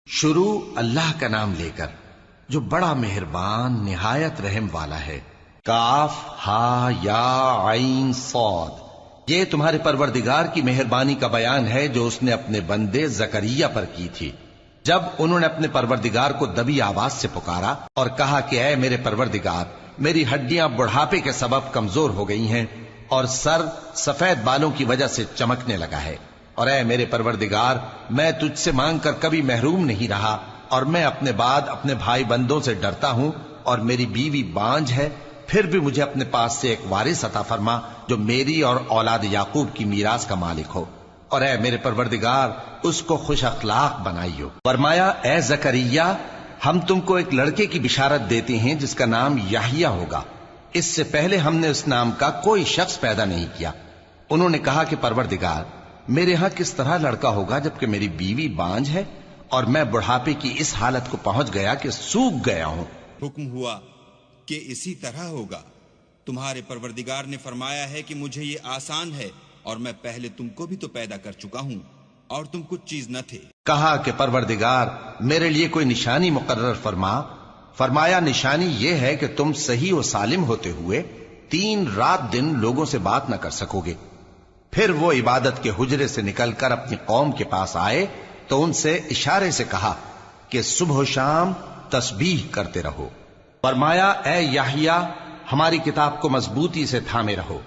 شروع اللہ کا نام لے کر جو بڑا مہربان نہایت رحم والا ہے۔ کاف ہا یا عین صاد، یہ تمہارے پروردگار کی مہربانی کا بیان ہے جو اس نے اپنے بندے زکریا پر کی تھی جب انہوں نے اپنے پروردگار کو دبی آواز سے پکارا اور کہا کہ اے میرے پروردگار، میری ہڈیاں بڑھاپے کے سبب کمزور ہو گئی ہیں اور سر سفید بالوں کی وجہ سے چمکنے لگا ہے، اور اے میرے پروردگار، میں تجھ سے مانگ کر کبھی محروم نہیں رہا، اور میں اپنے بعد اپنے بھائی بندوں سے ڈرتا ہوں، اور میری بیوی بانجھ ہے، پھر بھی مجھے اپنے پاس سے ایک وارث عطا فرما جو میری اور اولاد یعقوب کی میراث کا مالک ہو، اور اے میرے پروردگار اس کو خوش اخلاق بنائیو۔ فرمایا اے زکریا، ہم تم کو ایک لڑکے کی بشارت دیتے ہیں جس کا نام یحییٰ ہوگا، اس سے پہلے ہم نے اس نام کا کوئی شخص پیدا نہیں کیا۔ انہوں نے کہا کہ پروردگار، میرے ہاں کس طرح لڑکا ہوگا جبکہ میری بیوی بانجھ ہے اور میں بڑھاپے کی اس حالت کو پہنچ گیا کہ سوکھ گیا ہوں۔ حکم ہوا کہ اسی طرح ہوگا، تمہارے پروردگار نے فرمایا ہے کہ مجھے یہ آسان ہے، اور میں پہلے تم کو بھی تو پیدا کر چکا ہوں اور تم کچھ چیز نہ تھے۔ کہا کہ پروردگار میرے لیے کوئی نشانی مقرر فرما۔ فرمایا نشانی یہ ہے کہ تم صحیح و سالم ہوتے ہوئے 3 رات دن لوگوں سے بات نہ کر سکو گے۔ پھر وہ عبادت کے حجرے سے نکل کر اپنی قوم کے پاس آئے تو ان سے اشارے سے کہا کہ صبح و شام تسبیح کرتے رہو۔ فرمایا اے یحییٰ، ہماری کتاب کو مضبوطی سے تھامے رہو،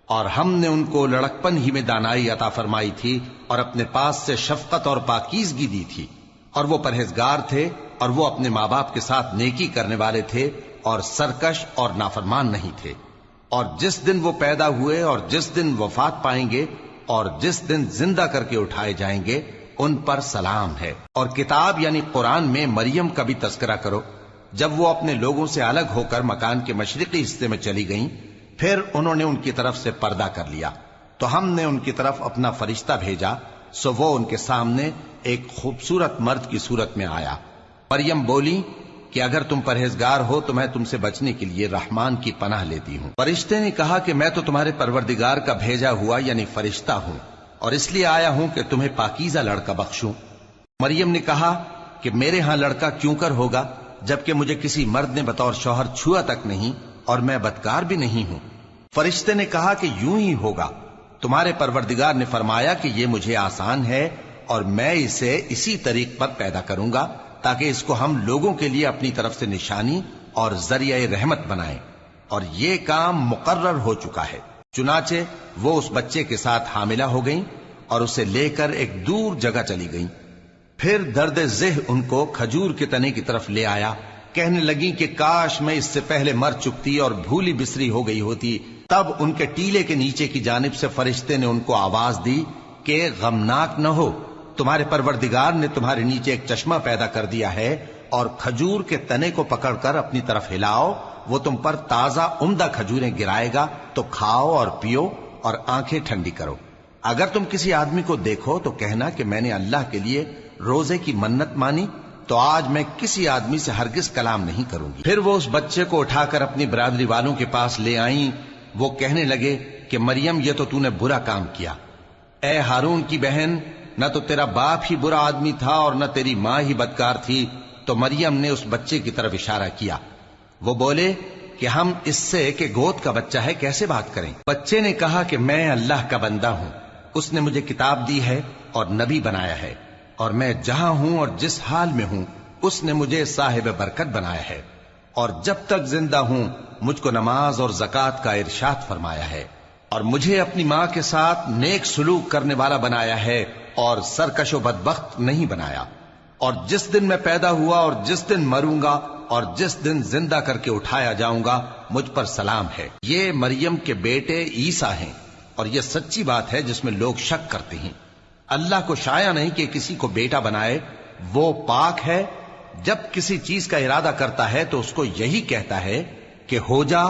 اور ہم نے ان کو لڑکپن ہی میں دانائی عطا فرمائی تھی اور اپنے پاس سے شفقت اور پاکیزگی دی تھی، اور وہ پرہیزگار تھے اور وہ اپنے ماں باپ کے ساتھ نیکی کرنے والے تھے اور سرکش اور نافرمان نہیں تھے۔ اور جس دن وہ پیدا ہوئے اور جس دن وفات پائیں گے اور جس دن زندہ کر کے اٹھائے جائیں گے ان پر سلام ہے۔ اور کتاب یعنی قرآن میں مریم کا بھی تذکرہ کرو، جب وہ اپنے لوگوں سے الگ ہو کر مکان کے مشرقی حصے میں چلی گئیں، پھر انہوں نے ان کی طرف سے پردہ کر لیا تو ہم نے ان کی طرف اپنا فرشتہ بھیجا، سو وہ ان کے سامنے ایک خوبصورت مرد کی صورت میں آیا۔ مریم بولی کہ اگر تم پرہیزگار ہو تو میں تم سے بچنے کے لیے رحمان کی پناہ لیتی ہوں۔ فرشتے نے کہا کہ میں تو تمہارے پروردگار کا بھیجا ہوا یعنی فرشتہ ہوں، اور اس لیے آیا ہوں کہ تمہیں پاکیزہ لڑکا بخشوں۔ مریم نے کہا کہ میرے ہاں لڑکا کیوں کر ہوگا جبکہ مجھے کسی مرد نے بطور شوہر چھوا تک نہیں اور میں بدکار بھی نہیں ہوں۔ فرشتے نے کہا کہ یوں ہی ہوگا، تمہارے پروردگار نے فرمایا کہ یہ مجھے آسان ہے اور میں اسے اسی طریق پر پیدا کروں گا تاکہ اس کو ہم لوگوں کے لیے اپنی طرف سے نشانی اور ذریعہ رحمت بنائیں، اور یہ کام مقرر ہو چکا ہے۔ چنانچہ وہ اس بچے کے ساتھ حاملہ ہو گئیں اور اسے لے کر ایک دور جگہ چلی گئیں۔ پھر درد ذہ ان کو کھجور کے تنے کی طرف لے آیا، کہنے لگی کہ کاش میں اس سے پہلے مر چکتی اور بھولی بسری ہو گئی ہوتی۔ تب ان کے ٹیلے کے نیچے کی جانب سے فرشتے نے ان کو آواز دی کہ غمناک نہ ہو، تمہارے پروردگار نے تمہارے نیچے ایک چشمہ پیدا کر دیا ہے، اور کھجور کے تنے کو پکڑ کر اپنی طرف ہلاؤ، وہ تم پر تازہ عمدہ کھجوریں گرائے گا، تو کھاؤ اور پیو اور آنکھیں ٹھنڈی کرو۔ اگر تم کسی آدمی کو دیکھو تو کہنا کہ میں نے اللہ کے لیے روزے کی منت مانی، تو آج میں کسی آدمی سے ہرگز کلام نہیں کروں گی۔ پھر وہ اس بچے کو اٹھا کر اپنی برادری والوں کے پاس لے آئیں۔ وہ کہنے لگے کہ مریم یہ تو نے برا کام کیا، اے ہارون کی بہن، نہ تو تیرا باپ ہی برا آدمی تھا اور نہ تیری ماں ہی بدکار تھی۔ تو مریم نے اس بچے کی طرف اشارہ کیا۔ وہ بولے کہ ہم اس سے کہ گود کا بچہ ہے کیسے بات کریں؟ بچے نے کہا کہ میں اللہ کا بندہ ہوں، اس نے مجھے کتاب دی ہے اور نبی بنایا ہے، اور میں جہاں ہوں اور جس حال میں ہوں اس نے مجھے صاحب برکت بنایا ہے، اور جب تک زندہ ہوں مجھ کو نماز اور زکوٰۃ کا ارشاد فرمایا ہے، اور مجھے اپنی ماں کے ساتھ نیک سلوک کرنے والا بنایا ہے اور سرکش و بدبخت نہیں بنایا، اور جس دن میں پیدا ہوا اور جس دن مروں گا اور جس دن زندہ کر کے اٹھایا جاؤں گا مجھ پر سلام ہے۔ یہ مریم کے بیٹے عیسیٰ ہیں، اور یہ سچی بات ہے جس میں لوگ شک کرتے ہیں۔ اللہ کو شایع نہیں کہ کسی کو بیٹا بنائے، وہ پاک ہے، جب کسی چیز کا ارادہ کرتا ہے تو اس کو یہی کہتا ہے کہ ہو جا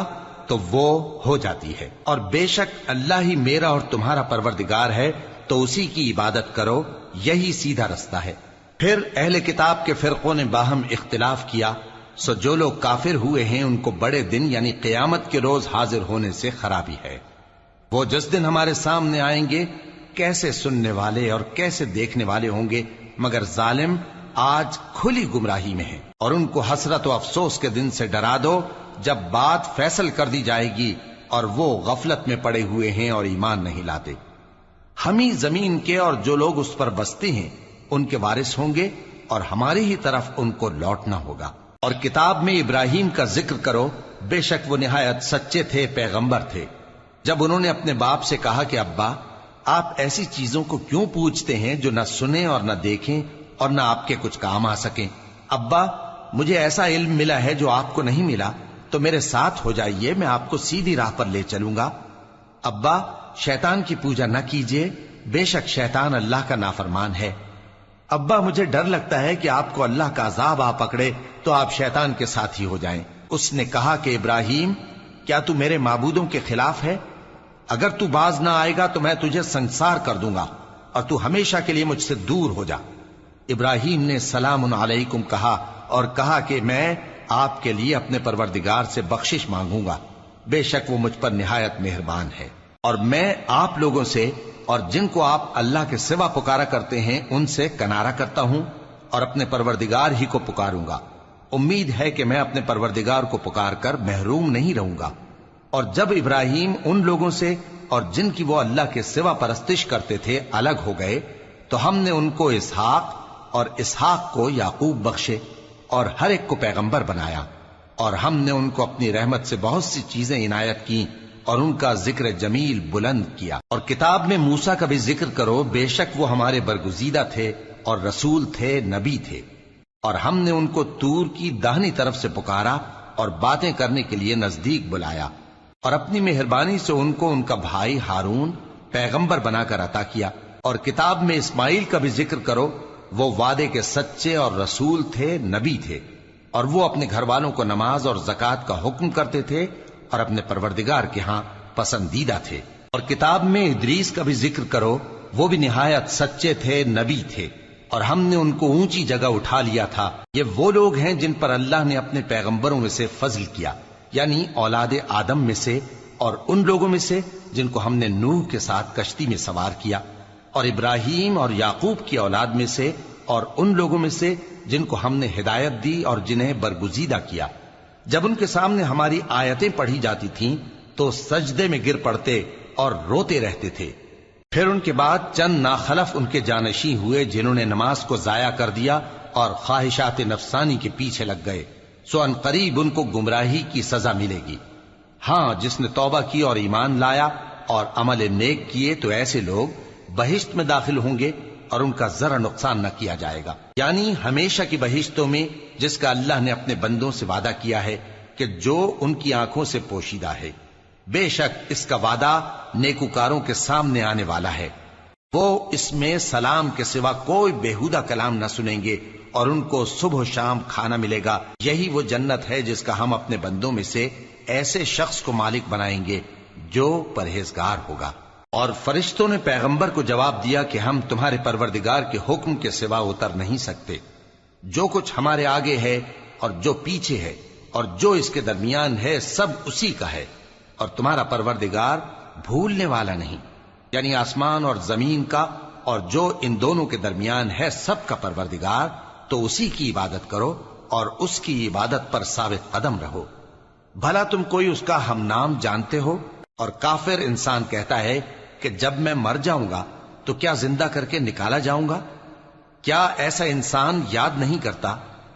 تو وہ ہو جاتی ہے۔ اور بے شک اللہ ہی میرا اور تمہارا پروردگار ہے، تو اسی کی عبادت کرو، یہی سیدھا رستہ ہے۔ پھر اہل کتاب کے فرقوں نے باہم اختلاف کیا، سو جو لوگ کافر ہوئے ہیں ان کو بڑے دن یعنی قیامت کے روز حاضر ہونے سے خرابی ہے۔ وہ جس دن ہمارے سامنے آئیں گے کیسے سننے والے اور کیسے دیکھنے والے ہوں گے، مگر ظالم آج کھلی گمراہی میں ہیں، اور ان کو حسرت و افسوس کے دن سے ڈرا دو جب بات فیصل کر دی جائے گی اور وہ غفلت میں پڑے ہوئے ہیں اور ایمان نہیں لاتے۔ ہم ہی زمین کے اور جو لوگ اس پر بستے ہیں ان کے وارث ہوں گے، اور ہماری ہی طرف ان کو لوٹنا ہوگا۔ اور کتاب میں ابراہیم کا ذکر کرو، بے شک وہ نہایت سچے تھے، پیغمبر تھے۔ جب انہوں نے اپنے باپ سے کہا کہ ابا، آپ ایسی چیزوں کو کیوں پوچھتے ہیں جو نہ سنیں اور نہ دیکھیں اور نہ آپ کے کچھ کام آ سکیں؟ ابا، مجھے ایسا علم ملا ہے جو آپ کو نہیں ملا، تو میرے ساتھ ہو جائیے، میں آپ کو سیدھی راہ پر لے چلوں گا۔ ابا، شیطان کی پوجا نہ کیجیے، بے شک شیطان اللہ کا نافرمان ہے۔ ابا، مجھے ڈر لگتا ہے کہ آپ کو اللہ کا عذاب آ پکڑے تو آپ شیطان کے ساتھی ہو جائیں۔ اس نے کہا کہ ابراہیم، کیا تو میرے معبودوں کے خلاف ہے؟ اگر تو باز نہ آئے گا تو میں تجھے سنسار کر دوں گا، اور تو ہمیشہ کے لیے مجھ سے دور ہو جا۔ ابراہیم نے سلام علیکم کہا اور کہا کہ میں آپ کے لیے اپنے پروردگار سے بخشش مانگوں گا، بے شک وہ مجھ پر نہایت مہربان ہے، اور میں آپ لوگوں سے اور جن کو آپ اللہ کے سوا پکارا کرتے ہیں ان سے کنارہ کرتا ہوں، اور اپنے پروردگار ہی کو پکاروں گا۔ امید ہے کہ میں اپنے پروردگار کو پکار کر محروم نہیں رہوں گا۔ اور جب ابراہیم ان لوگوں سے اور جن کی وہ اللہ کے سوا پرستش کرتے تھے الگ ہو گئے، تو ہم نے ان کو اسحاق اور اسحاق کو یعقوب بخشے، اور ہر ایک کو پیغمبر بنایا، اور ہم نے ان کو اپنی رحمت سے بہت سی چیزیں عنایت کی، اور ان کا ذکر جمیل بلند کیا۔ اور کتاب میں موسیٰ کا بھی ذکر کرو، بے شک وہ ہمارے برگزیدہ تھے اور رسول تھے، نبی تھے، اور ہم نے ان کو طور کی داہنی طرف سے پکارا اور باتیں کرنے کے لیے نزدیک بلایا، اور اپنی مہربانی سے ان کو ان کا بھائی ہارون پیغمبر بنا کر عطا کیا۔ اور کتاب میں اسماعیل کا بھی ذکر کرو، وہ وعدے کے سچے اور رسول تھے، نبی تھے، اور وہ اپنے گھر والوں کو نماز اور زکوٰۃ کا حکم کرتے تھے اور اپنے پروردگار کے ہاں پسندیدہ تھے۔ اور کتاب میں ادریس کا بھی ذکر کرو، وہ بھی نہایت سچے تھے، نبی تھے، اور ہم نے ان کو اونچی جگہ اٹھا لیا تھا۔ یہ وہ لوگ ہیں جن پر اللہ نے اپنے پیغمبروں میں سے فضل کیا، یعنی اولاد آدم میں سے، اور ان لوگوں میں سے جن کو ہم نے نوح کے ساتھ کشتی میں سوار کیا، اور ابراہیم اور یعقوب کی اولاد میں سے، اور ان لوگوں میں سے جن کو ہم نے ہدایت دی اور جنہیں برگزیدہ کیا۔ جب ان کے سامنے ہماری آیتیں پڑھی جاتی تھیں تو سجدے میں گر پڑتے اور روتے رہتے تھے۔ پھر ان کے بعد چند ناخلف ان کے جانشین ہوئے جنہوں نے نماز کو ضائع کر دیا اور خواہشات نفسانی کے پیچھے لگ گئے، سو ان قریب ان کو گمراہی کی سزا ملے گی۔ ہاں، جس نے توبہ کی اور ایمان لایا اور عمل نیک کیے تو ایسے لوگ بہشت میں داخل ہوں گے اور ان کا ذرا نقصان نہ کیا جائے گا، یعنی ہمیشہ کی بہشتوں میں جس کا اللہ نے اپنے بندوں سے وعدہ کیا ہے کہ جو ان کی آنکھوں سے پوشیدہ ہے۔ بے شک اس کا وعدہ نیکوکاروں کے سامنے آنے والا ہے، وہ اس میں سلام کے سوا کوئی بیہودہ کلام نہ سنیں گے، اور ان کو صبح و شام کھانا ملے گا۔ یہی وہ جنت ہے جس کا ہم اپنے بندوں میں سے ایسے شخص کو مالک بنائیں گے جو پرہیزگار ہوگا۔ اور فرشتوں نے پیغمبر کو جواب دیا کہ ہم تمہارے پروردگار کے حکم کے سوا اتر نہیں سکتے، جو کچھ ہمارے آگے ہے اور جو پیچھے ہے اور جو اس کے درمیان ہے سب اسی کا ہے، اور تمہارا پروردگار بھولنے والا نہیں، یعنی آسمان اور زمین کا اور جو ان دونوں کے درمیان ہے سب کا پروردگار، تو اسی کی عبادت کرو اور اس کی عبادت پر ثابت قدم رہو۔ بھلا تم کوئی اس کا ہم نام جانتے ہو؟ اور کافر انسان کہتا ہے کہ جب میں مر جاؤں گا تو کیا زندہ کر کے نکالا جاؤں گا؟ کیا ایسا انسان یاد نہیں کرتا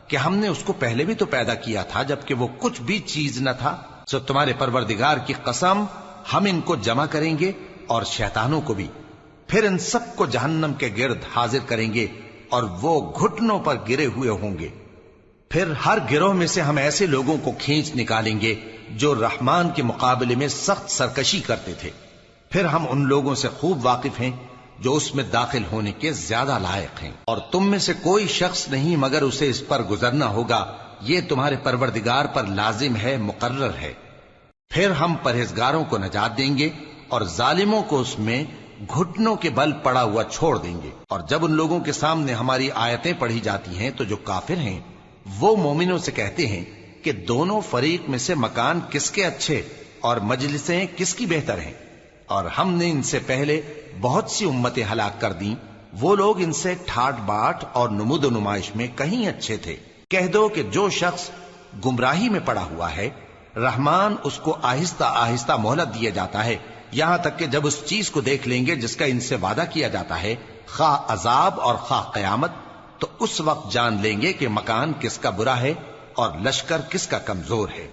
کہ ہم نے اس کو پہلے بھی تو پیدا کیا تھا جبکہ وہ کچھ بھی چیز نہ تھا؟ سو تمہارے پروردگار کی قسم، ہم ان کو جمع کریں گے اور شیطانوں کو بھی، پھر ان سب کو جہنم کے گرد حاضر کریں گے اور وہ گھٹنوں پر گرے ہوئے ہوں گے۔ پھر ہر گروہ میں سے ہم ایسے لوگوں کو کھینچ نکالیں گے جو رحمان کے مقابلے میں سخت سرکشی کرتے تھے، پھر ہم ان لوگوں سے خوب واقف ہیں جو اس میں داخل ہونے کے زیادہ لائق ہیں، اور تم میں سے کوئی شخص نہیں مگر اسے اس پر گزرنا ہوگا، یہ تمہارے پروردگار پر لازم ہے، مقرر ہے۔ پھر ہم پرہیزگاروں کو نجات دیں گے اور ظالموں کو اس میں گھٹنوں کے بل پڑا ہوا چھوڑ دیں گے۔ اور جب ان لوگوں کے سامنے ہماری آیتیں پڑھی جاتی ہیں تو جو کافر ہیں وہ مومنوں سے کہتے ہیں کہ دونوں فریق میں سے مکان کس کے اچھے اور مجلسیں کس کی بہتر ہیں، اور ہم نے ان سے پہلے بہت سی امتیں ہلاک کر دیں وہ لوگ ان سے ٹھاٹ باٹ اور نمود و نمائش میں کہیں اچھے تھے۔ کہہ دو کہ جو شخص گمراہی میں پڑا ہوا ہے، رحمان اس کو آہستہ آہستہ مہلت دیا جاتا ہے، یہاں تک کہ جب اس چیز کو دیکھ لیں گے جس کا ان سے وعدہ کیا جاتا ہے، خواہ عذاب اور خواہ قیامت، تو اس وقت جان لیں گے کہ مکان کس کا برا ہے اور لشکر کس کا کمزور ہے۔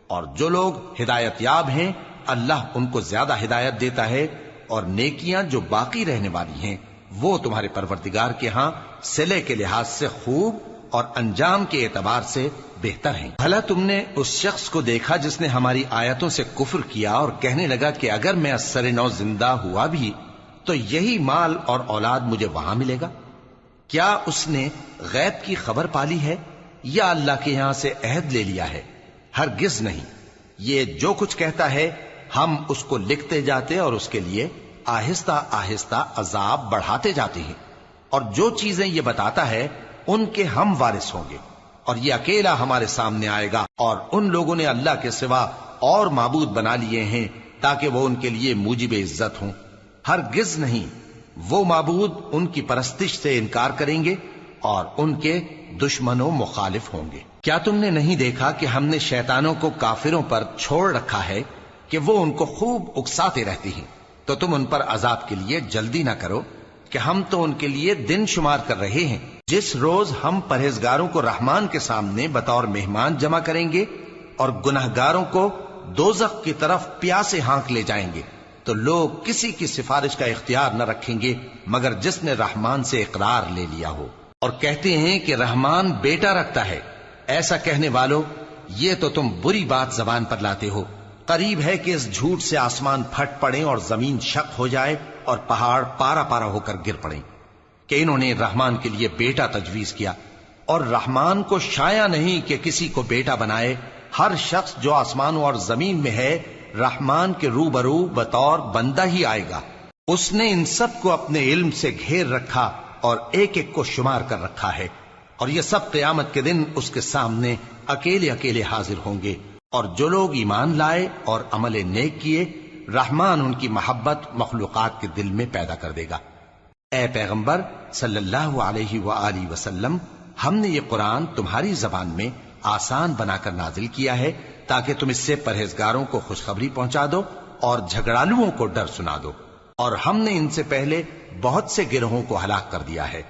اور جو لوگ ہدایت یاب ہیں، اللہ ان کو زیادہ ہدایت دیتا ہے، اور نیکیاں جو باقی رہنے والی ہیں وہ تمہارے پروردگار کے ہاں صلے کے لحاظ سے خوب اور انجام کے اعتبار سے بہتر ہیں۔ بھلا تم نے اس شخص کو دیکھا جس نے ہماری آیتوں سے کفر کیا اور کہنے لگا کہ اگر میں اثر نو زندہ ہوا بھی تو یہی مال اور اولاد مجھے وہاں ملے گا؟ کیا اس نے غیب کی خبر پالی ہے یا اللہ کے یہاں سے عہد لے لیا ہے؟ ہرگز نہیں، یہ جو کچھ کہتا ہے ہم اس کو لکھتے جاتے اور اس کے لیے آہستہ آہستہ عذاب بڑھاتے جاتے ہیں، اور جو چیزیں یہ بتاتا ہے ان کے ہم وارث ہوں گے، اور یہ اکیلا ہمارے سامنے آئے گا۔ اور ان لوگوں نے اللہ کے سوا اور معبود بنا لیے ہیں تاکہ وہ ان کے لیے موجب عزت ہوں۔ ہرگز نہیں، وہ معبود ان کی پرستش سے انکار کریں گے اور ان کے دشمن و مخالف ہوں گے۔ کیا تم نے نہیں دیکھا کہ ہم نے شیطانوں کو کافروں پر چھوڑ رکھا ہے کہ وہ ان کو خوب اکساتے رہتے ہیں؟ تو تم ان پر عذاب کے لیے جلدی نہ کرو کہ ہم تو ان کے لیے دن شمار کر رہے ہیں۔ جس روز ہم پرہیزگاروں کو رحمان کے سامنے بطور مہمان جمع کریں گے اور گناہگاروں کو دوزخ کی طرف پیاسے ہانک لے جائیں گے، تو لوگ کسی کی سفارش کا اختیار نہ رکھیں گے مگر جس نے رحمان سے اقرار لے لیا ہو۔ اور کہتے ہیں کہ رحمان بیٹا رکھتا ہے۔ ایسا کہنے والوں، یہ تو تم بری بات زبان پر لاتے ہو۔ قریب ہے کہ اس جھوٹ سے آسمان پھٹ پڑے اور زمین شق ہو جائے اور پہاڑ پارا پارا ہو کر گر پڑیں کہ انہوں نے رحمان کے لیے بیٹا تجویز کیا، اور رحمان کو شایع نہیں کہ کسی کو بیٹا بنائے۔ ہر شخص جو آسمانوں اور زمین میں ہے رحمان کے روبرو بطور بندہ ہی آئے گا۔ اس نے ان سب کو اپنے علم سے گھیر رکھا اور ایک ایک کو شمار کر رکھا ہے، اور یہ سب قیامت کے دن اس کے سامنے اکیلے اکیلے حاضر ہوں گے۔ اور جو لوگ ایمان لائے اور عمل نیک کیے، رحمان ان کی محبت مخلوقات کے دل میں پیدا کر دے گا۔ اے پیغمبر صلی اللہ علیہ وآلہ وسلم، ہم نے یہ قرآن تمہاری زبان میں آسان بنا کر نازل کیا ہے تاکہ تم اس سے پرہیزگاروں کو خوشخبری پہنچا دو اور جھگڑالوؤں کو ڈر سنا دو۔ اور ہم نے ان سے پہلے بہت سے گروہوں کو ہلاک کر دیا ہے۔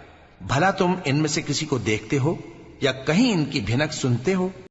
بھلا تم ان میں سے کسی کو دیکھتے ہو یا کہیں ان کی بھنک سنتے ہو؟